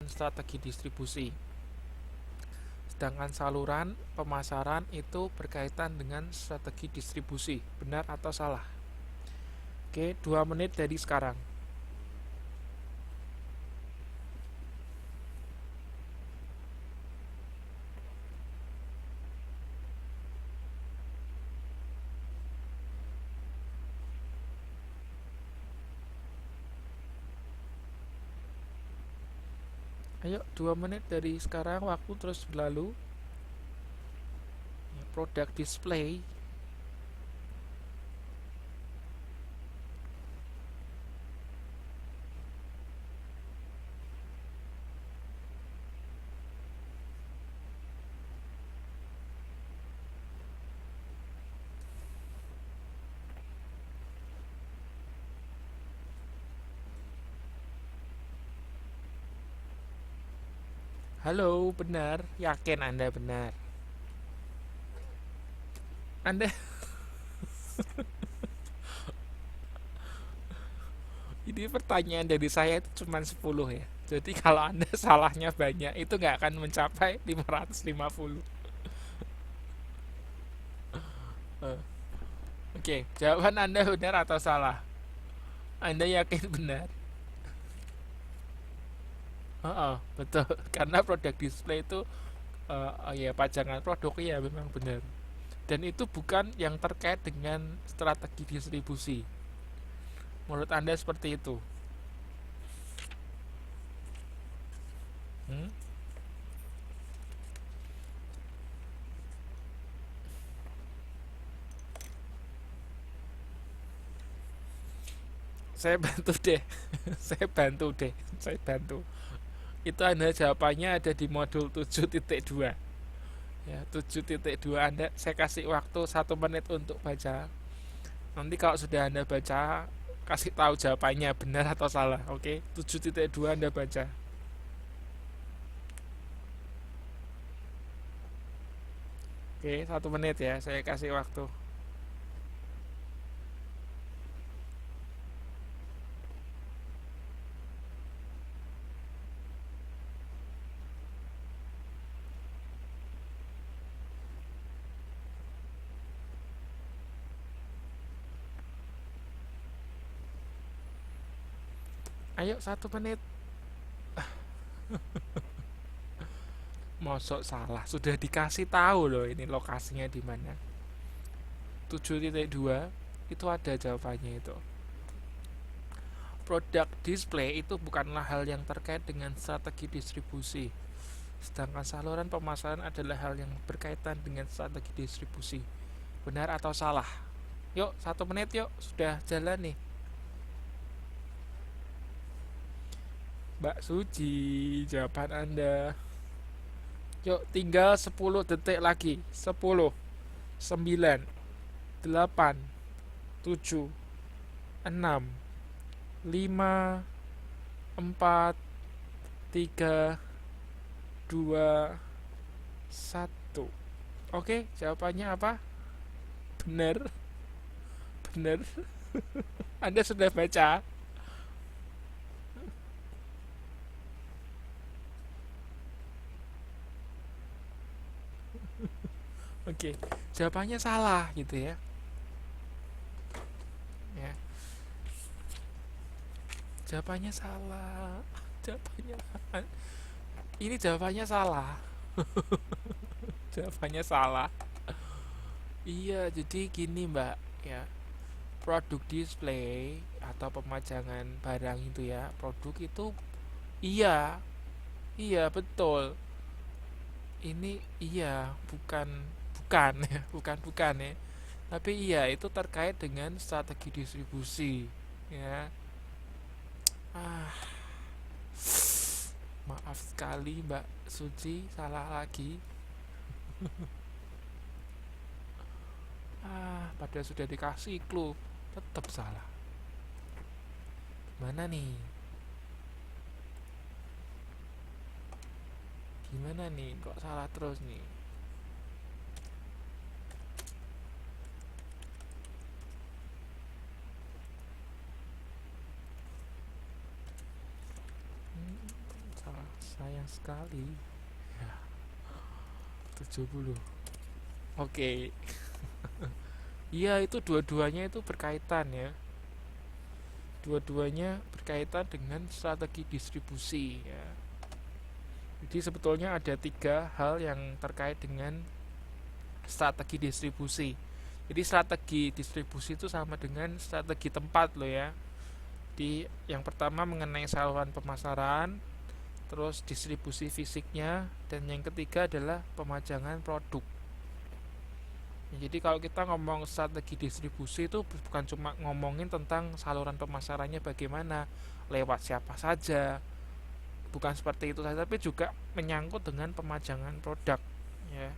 strategi distribusi. Sedangkan saluran pemasaran itu berkaitan dengan strategi distribusi. Benar atau salah? Oke, 2 menit dari sekarang. Ayo, 2 menit dari sekarang, waktu terus berlalu. Produk display. Halo, benar? Yakin Anda benar? Anda ini pertanyaan dari saya itu cuma 10 ya. Jadi kalau Anda salahnya banyak, itu nggak akan mencapai 550. Eh, Oke, jawaban Anda benar atau salah? Anda yakin benar? Betul. Karena produk display itu ya pajangan produk ya memang benar. Dan itu bukan yang terkait dengan strategi distribusi. Menurut Anda seperti itu? Hmm? Saya bantu deh. Saya bantu deh. Saya bantu. Itu Anda jawabannya ada di modul 7.2. Ya, 7.2 Anda saya kasih waktu 1 menit untuk baca. Nanti kalau sudah Anda baca, kasih tahu jawabannya benar atau salah. Oke, 7.2 Anda baca. Oke, 1 menit ya, saya kasih waktu. Ayo, 1 menit. Mosok salah, sudah dikasih tahu loh ini lokasinya di mana. 7.2 itu ada jawabannya itu. Produk display itu bukanlah hal yang terkait dengan strategi distribusi. Sedangkan saluran pemasaran adalah hal yang berkaitan dengan strategi distribusi. Benar atau salah? Yuk, 1 menit yuk, sudah jalan nih. Mbak Suci, jawaban Anda. Yuk, tinggal 10 detik lagi. 10, 9, 8, 7, 6, 5, 4, 3, 2, 1. Oke, jawabannya apa? Benar, benar. Anda sudah baca? Oke, jawabannya salah gitu ya. Ya, jawabannya salah. Jawabannya ini jawabannya salah. Jawabannya salah. Iya, jadi gini Mbak, ya. Produk display atau pemajangan barang itu ya, produk itu iya, iya betul. Ini iya, bukan bukan ya, bukan ya. Tapi iya, itu terkait dengan strategi distribusi, ya. Ah, maaf sekali Mbak Suci, salah lagi. Padahal sudah dikasih clue, tetap salah. Mana nih? Gimana nih? Kok salah terus nih? Salah. sayang sekali. Ya, 70. Oke. Iya, itu dua-duanya itu berkaitan ya. Dua-duanya berkaitan dengan strategi distribusi ya. Jadi sebetulnya ada tiga hal yang terkait dengan strategi distribusi. Jadi strategi distribusi itu sama dengan strategi tempat loh ya. Di yang pertama mengenai saluran pemasaran, terus distribusi fisiknya, dan yang ketiga adalah pemajangan produk. Ya, jadi kalau kita ngomong strategi distribusi itu bukan cuma ngomongin tentang saluran pemasarannya bagaimana, lewat siapa saja, bukan seperti itu saja, tapi juga menyangkut dengan pemajangan produk. Ya,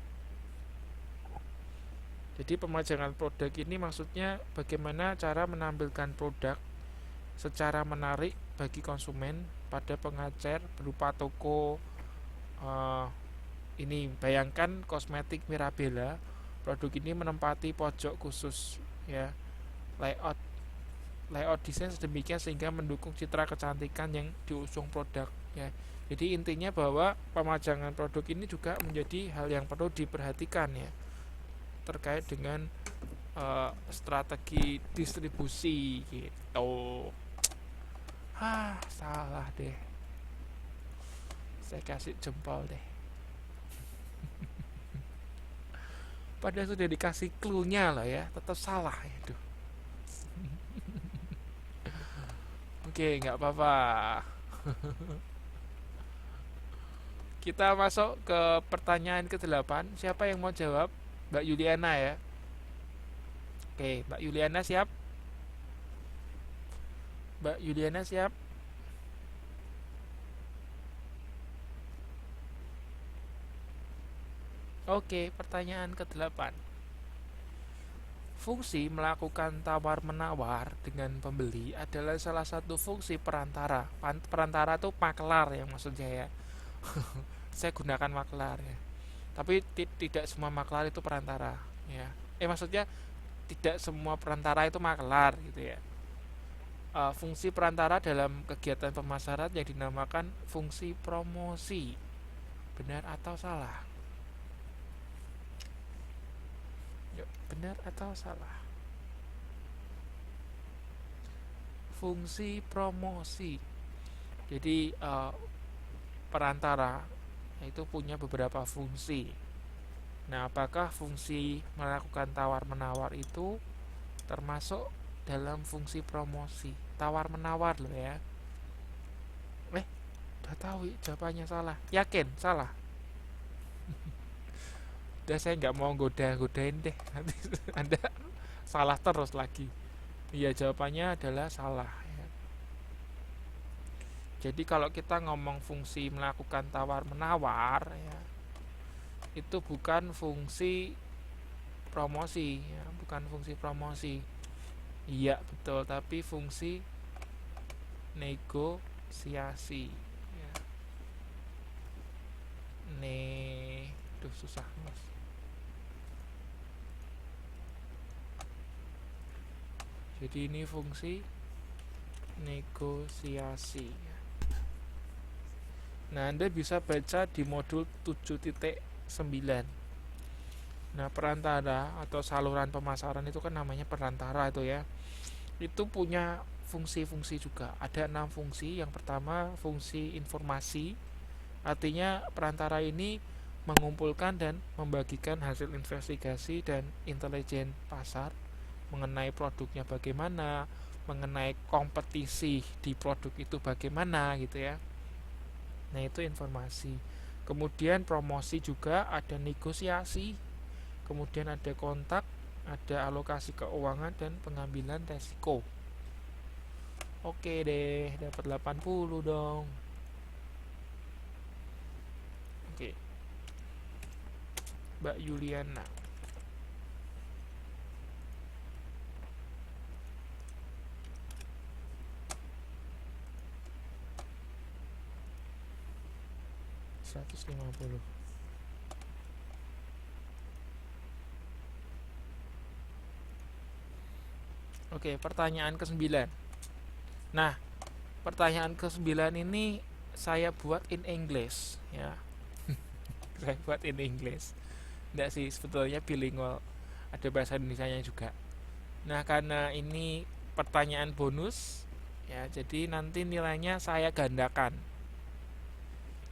jadi pemajangan produk ini maksudnya bagaimana cara menampilkan produk secara menarik bagi konsumen pada pengecer berupa toko. eh, ini bayangkan kosmetik Mirabella, produk ini menempati pojok khusus ya, layout layout desain sedemikian sehingga mendukung citra kecantikan yang diusung produk ya. Jadi intinya bahwa pemajangan produk ini juga menjadi hal yang perlu diperhatikan ya, terkait dengan strategi distribusi gitu. Salah deh, saya kasih jempol deh, padahal sudah dikasih clue-nya lah ya, tetap salah ya. Aduh. Oke, nggak apa-apa. Kita masuk ke pertanyaan ke-8. Siapa yang mau jawab? Mbak Yuliana ya. Oke, Mbak Yuliana siap? Mbak Yuliana siap? Oke, pertanyaan ke-8. Fungsi melakukan tawar-menawar dengan pembeli adalah salah satu fungsi perantara. Perantara itu maklar yang maksudnya ya. Saya gunakan maklar ya. Tapi tidak semua maklar itu perantara ya. Maksudnya tidak semua perantara itu maklar gitu ya. Fungsi perantara dalam kegiatan pemasaran yang dinamakan fungsi promosi. Benar atau salah? Yuk, benar atau salah? Fungsi promosi. Jadi perantara itu punya beberapa fungsi. Nah, apakah fungsi melakukan tawar-menawar itu termasuk dalam fungsi promosi? Tawar-menawar loh ya. Udah tahu jawabannya salah. Yakin salah? Udah, saya nggak mau godain deh. Nanti Anda salah terus lagi. Iya, jawabannya adalah salah ya. Jadi kalau kita ngomong fungsi melakukan tawar-menawar ya, itu bukan fungsi promosi ya, bukan fungsi promosi. Iya, betul, tapi fungsi negosiasi ya. Susah mas. Jadi ini fungsi negosiasi ya. Nah, Anda bisa baca di modul 7.9. Nah, perantara atau saluran pemasaran itu kan namanya perantara itu ya. Itu punya fungsi-fungsi juga. Ada 6 fungsi. Yang pertama fungsi informasi. Artinya perantara ini mengumpulkan dan membagikan hasil investigasi dan intelijen pasar mengenai produknya bagaimana, mengenai kompetisi di produk itu bagaimana gitu ya. Nah, itu informasi. Kemudian promosi juga, ada negosiasi, kemudian ada kontak, ada alokasi keuangan dan pengambilan resiko. Oke deh, dapat 80 dong. Oke. Mbak Yuliana. (150). Oke, pertanyaan ke-9. Nah, pertanyaan ke-9 ini saya buat in English ya. Saya buat in English. Enggak sih, sebetulnya bilingual, ada bahasa Indonesianya juga. Nah, karena ini pertanyaan bonus ya, jadi nanti nilainya saya gandakan.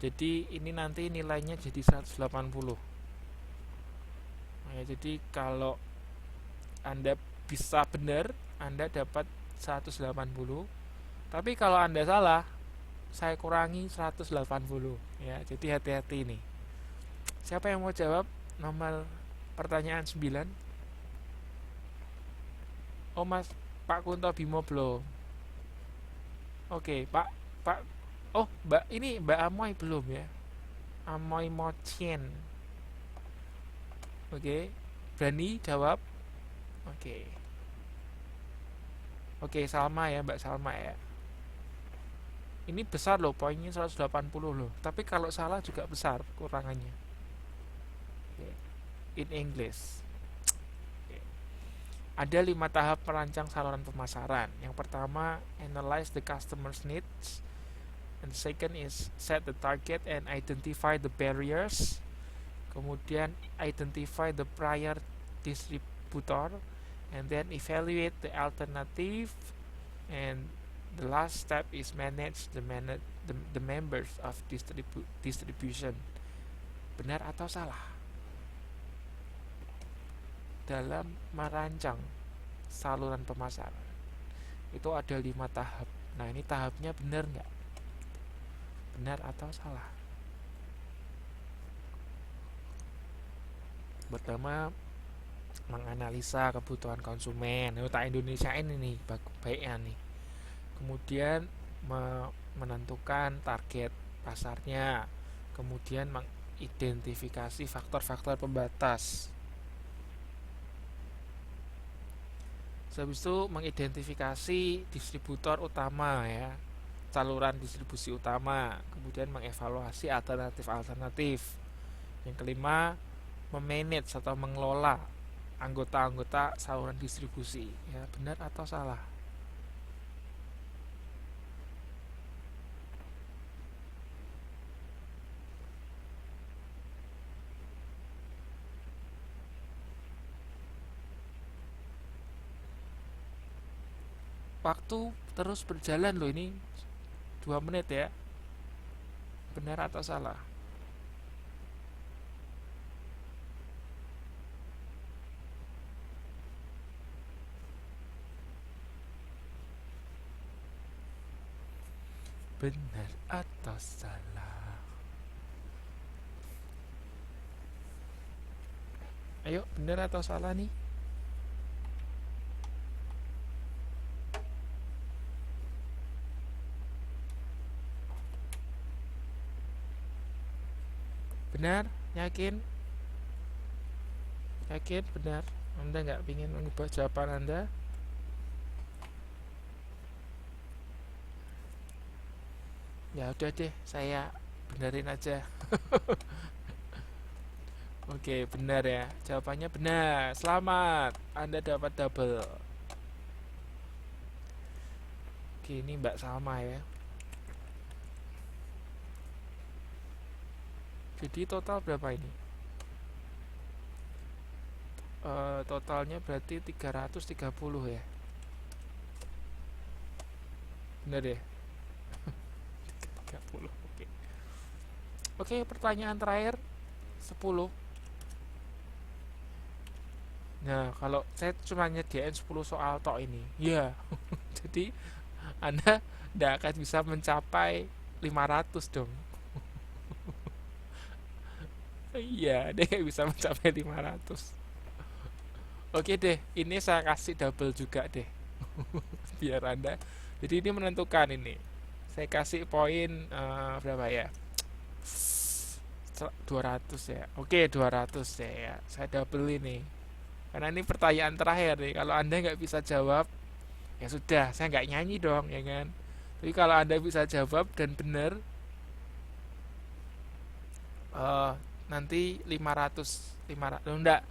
Jadi ini nanti nilainya jadi 180. Nah, ya, jadi kalau Anda bisa benar, Anda dapat 180. Tapi kalau Anda salah, saya kurangi 180 ya. Jadi hati-hati nih. Siapa yang mau jawab nomor pertanyaan 9? Oh, Mas Pak Kunto Bimo belum. Oke, Pak oh, Mbak ini Mbak Amoy belum ya. Amoy Mocien. Oke. Berani jawab? Oke. Oke, Salma ya, Mbak Salma ya. Ini besar loh, poinnya 180 loh. Tapi kalau salah juga besar kurangannya. Oke. In English. Oke. Ada 5 tahap merancang saluran pemasaran. Yang pertama, analyze the customer's needs. And second is set the target and identify the barriers. Kemudian identify the prior distributor, and then evaluate the alternative, and the last step is manage the members of distribution. Benar atau salah dalam merancang saluran pemasaran? Itu ada 5 tahap. Nah, ini tahapnya benar nggak? Benar atau salah? Pertama, menganalisa kebutuhan konsumen. Ini tak Indonesia ini nih, baiknya nih. Kemudian menentukan target pasarnya. Kemudian mengidentifikasi faktor-faktor pembatas. Habis itu mengidentifikasi distributor utama ya, saluran distribusi utama. Kemudian mengevaluasi alternatif-alternatif. Yang kelima, memanage atau mengelola anggota-anggota saluran distribusi. Ya, benar atau salah? Waktu terus berjalan loh, ini 2 menit ya. Benar atau salah? Benar atau salah? Ayo, benar atau salah nih? Benar? Yakin? Yakin benar? Anda nggak ingin mengubah jawaban Anda? Ya udah deh, saya benerin aja. Oke, benar ya. Jawabannya benar. Selamat, Anda dapat double. Oke, ini Mbak Salma ya. Jadi total berapa ini? Totalnya berarti 330 ya. Benar ya? 30. Oke. Oke, pertanyaan terakhir 10. Nah, kalau saya cuma nyediain 10 soal tok ini. Ya. Jadi Anda tidak akan bisa mencapai 500 dong. Iya, dia nggak bisa mencapai 500. Oke deh, ini saya kasih double juga deh. Biar Anda. Jadi ini menentukan ini. Saya kasih poin berapa ya? 200 ya. Oke, 200 ya. Saya double ini. Karena ini pertanyaan terakhir nih. Kalau Anda nggak bisa jawab, ya sudah, saya nggak nyanyi dong, ya kan? Tapi kalau Anda bisa jawab dan benar, nanti 500, enggak,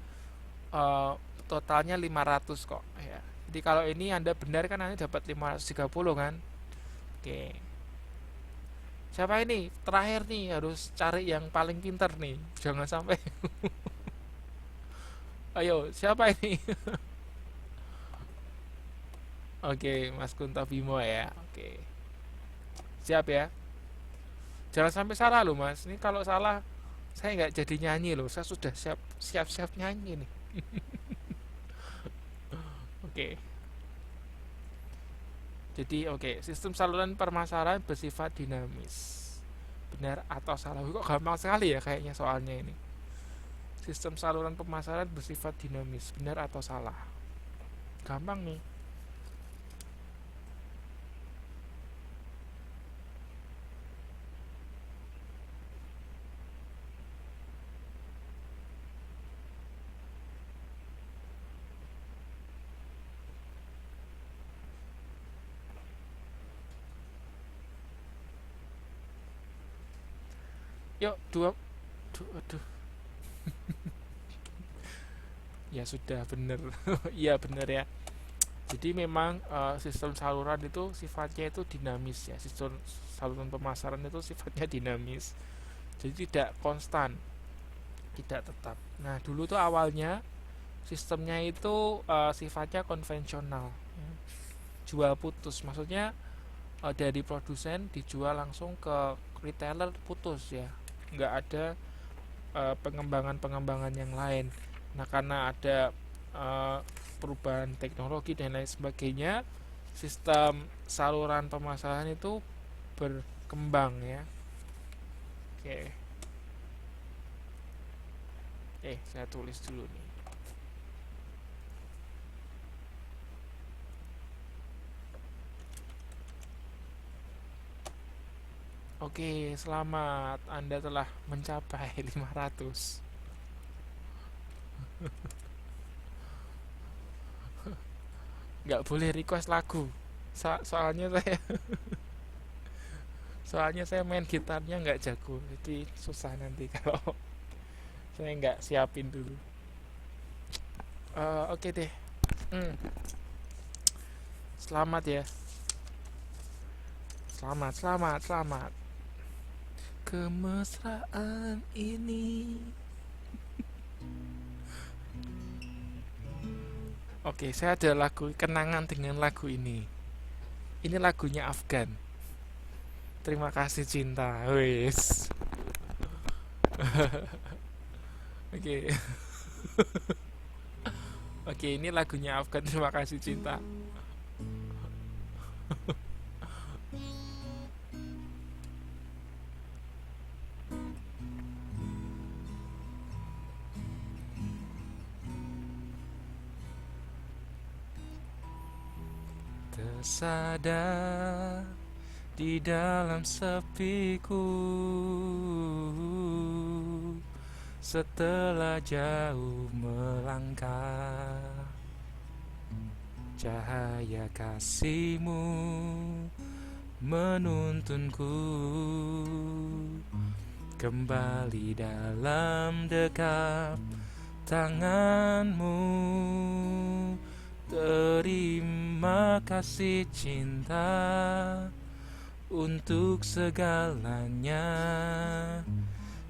totalnya 500 kok ya. Jadi kalau ini Anda benar kan Anda dapat 530 kan? Oke. Siapa ini? Terakhir nih, harus cari yang paling pinter nih. Jangan sampai. Ayo, siapa ini? Oke, Mas Kunto Bimo ya. Oke, siap ya. Jangan sampai salah loh Mas. Ini kalau salah saya nggak jadi nyanyi loh. Saya sudah siap nyanyi nih. Oke. Jadi oke, sistem saluran permasalahan bersifat dinamis. Benar atau salah? Kok gampang sekali ya kayaknya soalnya ini. Sistem saluran pemasaran bersifat dinamis. Benar atau salah? Gampang nih. Yuk, aduh. Ya sudah bener. Iya bener ya. Jadi memang sistem saluran itu sifatnya itu dinamis ya. Sistem saluran pemasaran itu sifatnya dinamis. Jadi tidak konstan, tidak tetap. Nah, dulu tuh awalnya sistemnya itu sifatnya konvensional. Jual putus. Maksudnya dari produsen dijual langsung ke retailer putus ya. Nggak ada pengembangan-pengembangan yang lain. Nah, karena ada perubahan teknologi dan lain sebagainya, sistem saluran pemasaran itu berkembang ya. Oke. Saya tulis dulu nih. Oke, selamat. Anda telah mencapai 500. Nggak boleh request lagu. Soalnya saya main gitarnya nggak jago, jadi susah nanti kalau saya nggak siapin dulu. Oke deh. Hmm, Selamat ya. Selamat. Kemesraan ini. Oke, saya ada lagu kenangan dengan lagu ini. Ini lagunya Afgan. Terima kasih cinta. Wes. Oke. Oke, ini lagunya Afgan. Terima kasih cinta. Tersadar di dalam sepiku, setelah jauh melangkah, cahaya kasihmu menuntunku kembali dalam dekap tanganmu. Terima kasih cinta untuk segalanya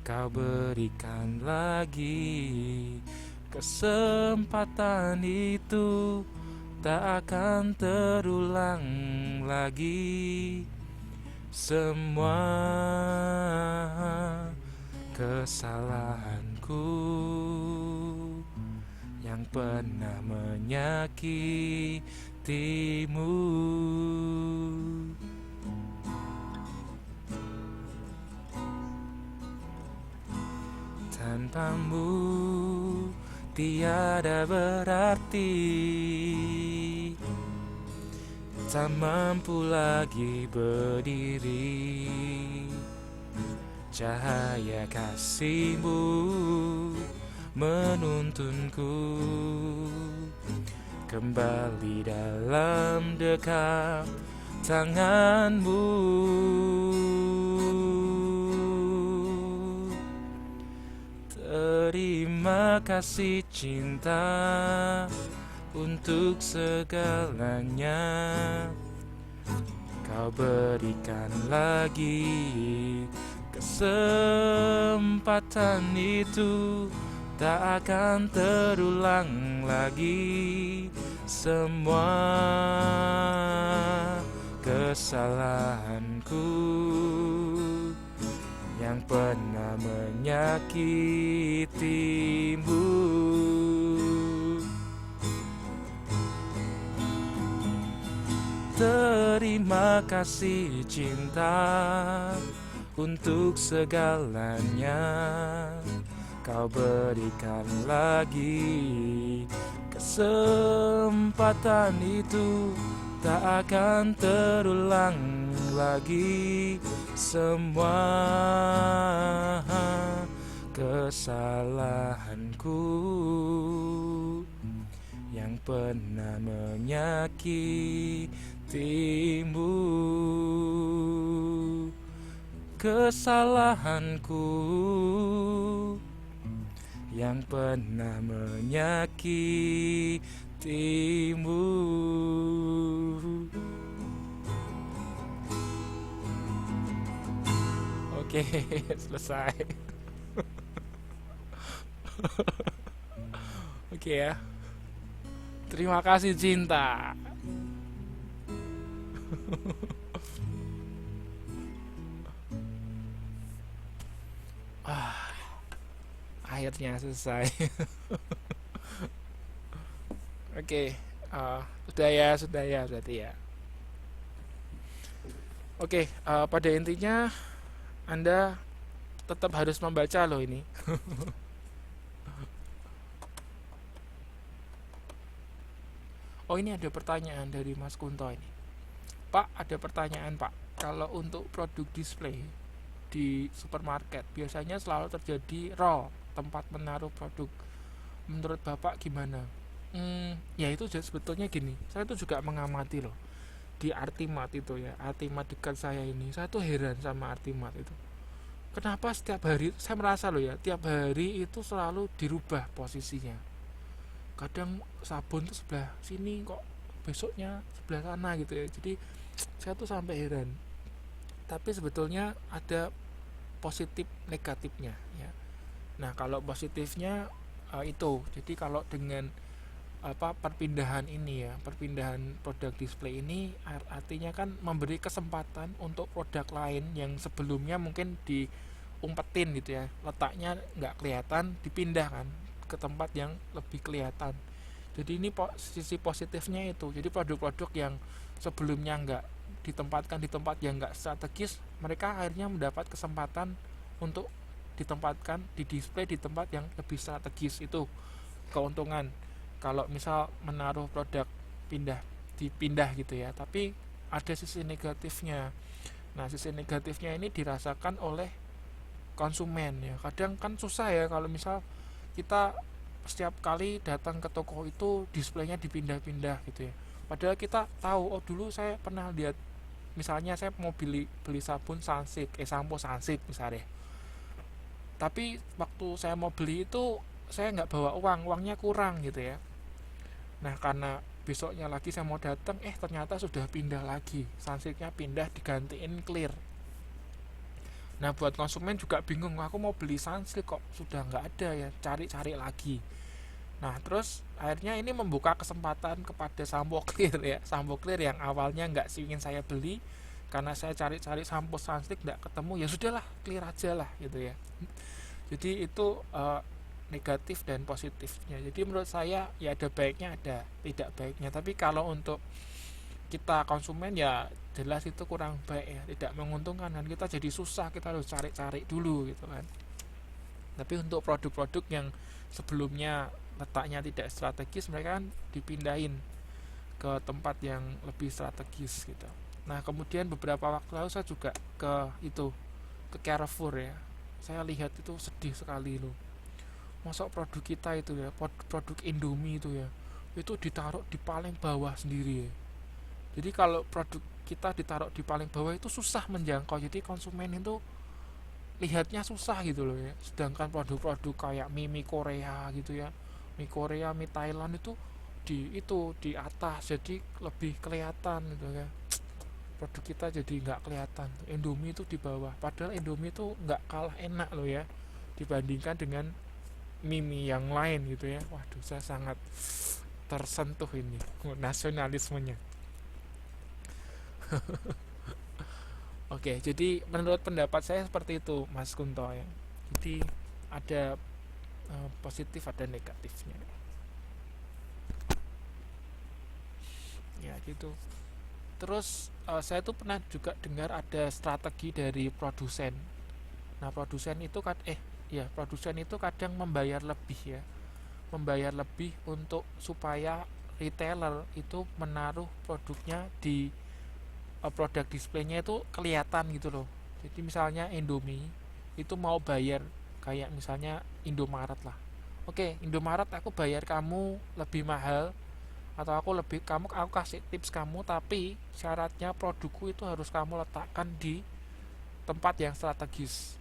kau berikan lagi. Kesempatan itu tak akan terulang lagi. Semua kesalahanku yang pernah menyakitimu, tanpamu tiada berarti, tak mampu lagi berdiri. Cahaya kasihmu menuntunku kembali dalam dekap tanganmu. Terima kasih cinta untuk segalanya kau berikan lagi. Kesempatan itu tak akan terulang lagi. Semua kesalahanku yang pernah menyakitimu. Terima kasih cinta untuk segalanya. Kau berikan lagi. Kesempatan itu tak akan terulang lagi. Semua kesalahanku yang pernah menyakitimu. Kesalahanku yang pernah menyakitimu. Oke, selesai. Oke ya. Terima kasih cinta. Akhirnya selesai. Oke, sudah ya berarti ya. Oke, pada intinya Anda tetap harus membaca loh ini. Oh, ini ada pertanyaan dari Mas Kunto ini. Pak, ada pertanyaan Pak. Kalau untuk produk display di supermarket biasanya selalu terjadi roll tempat menaruh produk. Menurut Bapak gimana? Ya itu sebetulnya gini. Saya tuh juga mengamati loh di Artimat itu ya. Artimat dekat saya ini. Saya tuh heran sama Artimat itu. Kenapa setiap hari saya merasa loh ya, tiap hari itu selalu dirubah posisinya. Kadang sabun tuh sebelah sini kok besoknya sebelah sana gitu ya. Jadi saya tuh sampai heran. Tapi sebetulnya ada positif negatifnya ya. Nah, kalau positifnya itu. Jadi kalau dengan perpindahan ini ya, perpindahan produk display ini artinya kan memberi kesempatan untuk produk lain yang sebelumnya mungkin diumpetin gitu ya, letaknya nggak kelihatan, dipindah kan ke tempat yang lebih kelihatan. Jadi ini sisi positifnya itu. Jadi produk-produk yang sebelumnya nggak ditempatkan di tempat yang nggak strategis, mereka akhirnya mendapat kesempatan untuk ditempatkan di display di tempat yang lebih strategis. Itu keuntungan kalau misal menaruh produk dipindah gitu ya. Tapi ada sisi negatifnya. Nah, sisi negatifnya ini dirasakan oleh konsumen ya. Kadang kan susah ya kalau misal kita setiap kali datang ke toko itu displaynya dipindah-pindah gitu ya. Padahal kita tahu, oh dulu saya pernah lihat, misalnya saya mau beli sabun Sunsilk, sampo Sunsilk misalnya. Tapi waktu saya mau beli itu saya nggak bawa uangnya kurang gitu ya. Nah, karena besoknya lagi saya mau datang, ternyata sudah pindah lagi, Sunsilknya pindah digantiin clear. Nah, buat konsumen juga bingung, aku mau beli Sunsilk kok sudah nggak ada ya, cari-cari lagi. Nah, terus akhirnya ini membuka kesempatan kepada sampo clear ya, sampo clear yang awalnya nggak ingin saya beli, karena saya cari-cari sampo Sunsilk nggak ketemu, ya sudahlah clear aja lah gitu ya. Jadi itu negatif dan positifnya. Jadi menurut saya ya ada baiknya, ada tidak baiknya. Tapi kalau untuk kita konsumen ya jelas itu kurang baik ya, tidak menguntungkan, dan kita jadi susah, kita harus cari-cari dulu gitu kan. Tapi untuk produk-produk yang sebelumnya letaknya tidak strategis, mereka kan dipindahin ke tempat yang lebih strategis gitu. Nah, kemudian beberapa waktu lalu saya juga ke Carrefour ya. Saya lihat itu sedih sekali loh. Masuk produk kita itu ya, produk Indomie itu ditaruh di paling bawah sendiri ya. Jadi kalau produk kita ditaruh di paling bawah itu susah menjangkau, jadi konsumen itu lihatnya susah gitu loh ya. Sedangkan produk-produk kayak mie Korea gitu ya, mie Korea, mie Thailand itu di atas, jadi lebih kelihatan gitu ya. produk kita jadi nggak kelihatan. Indomie itu di bawah, padahal Indomie itu nggak kalah enak loh ya dibandingkan dengan mie yang lain gitu ya. Waduh, saya sangat tersentuh ini nasionalismenya. Oke, jadi menurut pendapat saya seperti itu, Mas Kunto ya. Jadi ada positif, ada negatifnya. Ya gitu. Terus saya tuh pernah juga dengar ada strategi dari produsen. Nah, produsen itu kadang membayar lebih ya. Membayar lebih untuk supaya retailer itu menaruh produknya di produk displaynya itu kelihatan gitu loh. Jadi misalnya Indomie itu mau bayar kayak misalnya Indomaret lah. Oke, Indomaret aku bayar kamu lebih mahal, atau aku kasih tips kamu, tapi syaratnya produkku itu harus kamu letakkan di tempat yang strategis.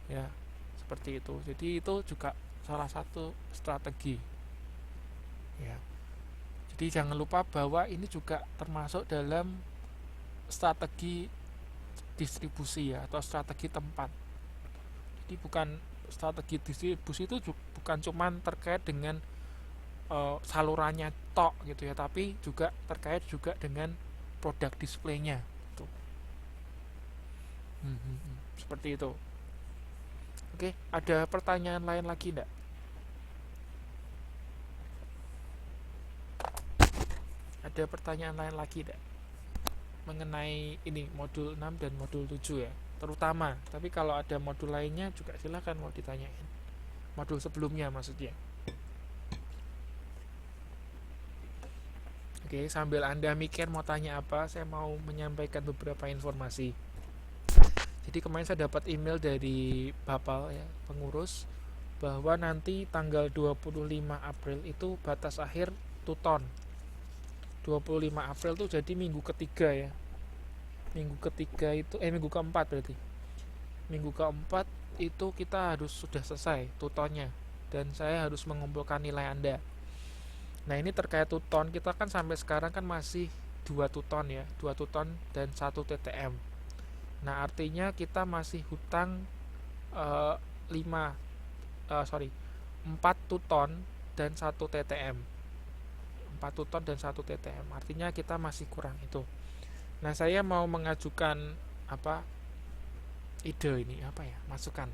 Ya, seperti itu. Jadi itu juga salah satu strategi. Ya. Jadi jangan lupa bahwa ini juga termasuk dalam strategi distribusi ya, atau strategi tempat. Jadi bukan strategi distribusi itu bukan cuman terkait dengan salurannya tok gitu ya, tapi juga terkait juga dengan produk displaynya gitu. Seperti itu. Oke, ada pertanyaan lain lagi enggak? Ada pertanyaan lain lagi enggak mengenai ini modul 6 dan modul 7 ya, terutama. Tapi kalau ada modul lainnya juga silahkan mau ditanyain. Modul sebelumnya maksudnya. Oke, sambil Anda mikir mau tanya apa, saya mau menyampaikan beberapa informasi. Jadi kemarin saya dapat email dari Bapal ya, pengurus, bahwa nanti tanggal 25 April itu batas akhir tuton. 25 April tuh jadi minggu ketiga ya. Minggu keempat berarti. Minggu keempat itu kita harus sudah selesai tutonnya, dan saya harus mengumpulkan nilai Anda. Nah, ini terkait tuton, kita kan sampai sekarang kan masih 2 tuton ya, 2 tuton dan 1 TTM. Nah, artinya kita masih hutang 4 tuton dan 1 TTM. 4 tuton dan 1 TTM. Artinya kita masih kurang itu. Nah, saya mau mengajukan ide ini masukan.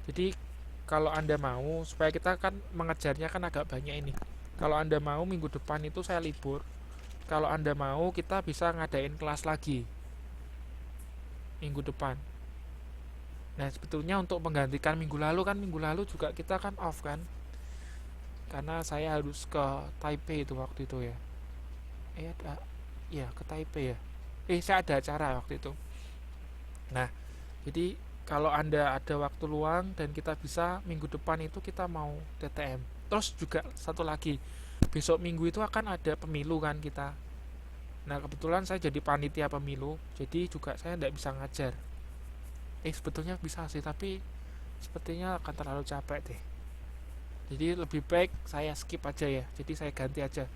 Jadi kalau Anda mau, supaya kita kan mengejarnya kan agak banyak ini. Kalau Anda mau, minggu depan itu saya libur. Kalau Anda mau, kita bisa ngadain kelas lagi minggu depan. Nah, sebetulnya untuk menggantikan minggu lalu juga kita kan off kan, karena saya harus ke Taipei itu waktu itu ya. Ke Taipei ya. Saya ada acara waktu itu. Nah, jadi kalau Anda ada waktu luang dan kita bisa minggu depan itu kita mau TTM. Terus juga satu lagi, besok minggu itu akan ada pemilu kan kita. Nah, kebetulan saya jadi panitia pemilu, jadi juga saya tidak bisa ngajar. Sebetulnya bisa sih, tapi sepertinya akan terlalu capek deh. Jadi lebih baik saya skip aja ya. Jadi saya ganti aja.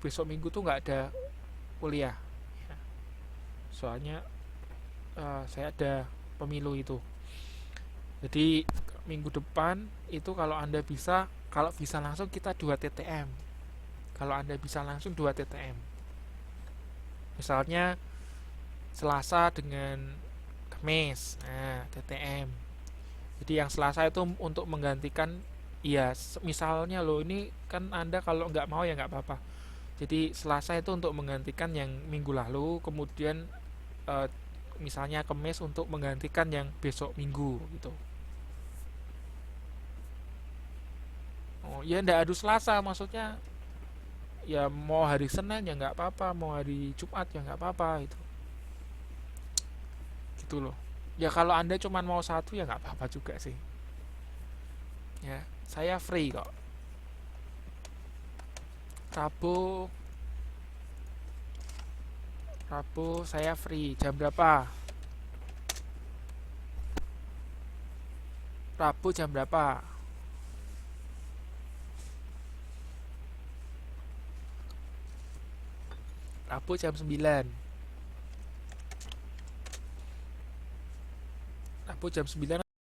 Besok minggu tuh nggak ada kuliah. Ya. Soalnya saya ada pemilu itu. Jadi minggu depan itu kalau bisa langsung kita 2 TTM. Kalau Anda bisa langsung 2 TTM. Misalnya Selasa dengan Kamis, TTM. Jadi yang Selasa itu untuk menggantikan, ya misalnya loh, ini kan Anda kalau nggak mau ya nggak apa-apa. Jadi Selasa itu untuk menggantikan yang minggu lalu, kemudian misalnya Kamis untuk menggantikan yang besok minggu gitu. Oh ya, ndak harus Selasa, maksudnya ya mau hari Senin ya nggak apa-apa, mau hari Jumat ya nggak apa-apa gitu loh. Ya kalau Anda cuma mau satu ya nggak apa-apa juga sih. Ya, saya free kok. Rabu saya free. Jam berapa? Rabu jam berapa? Rabu jam 9. jam 9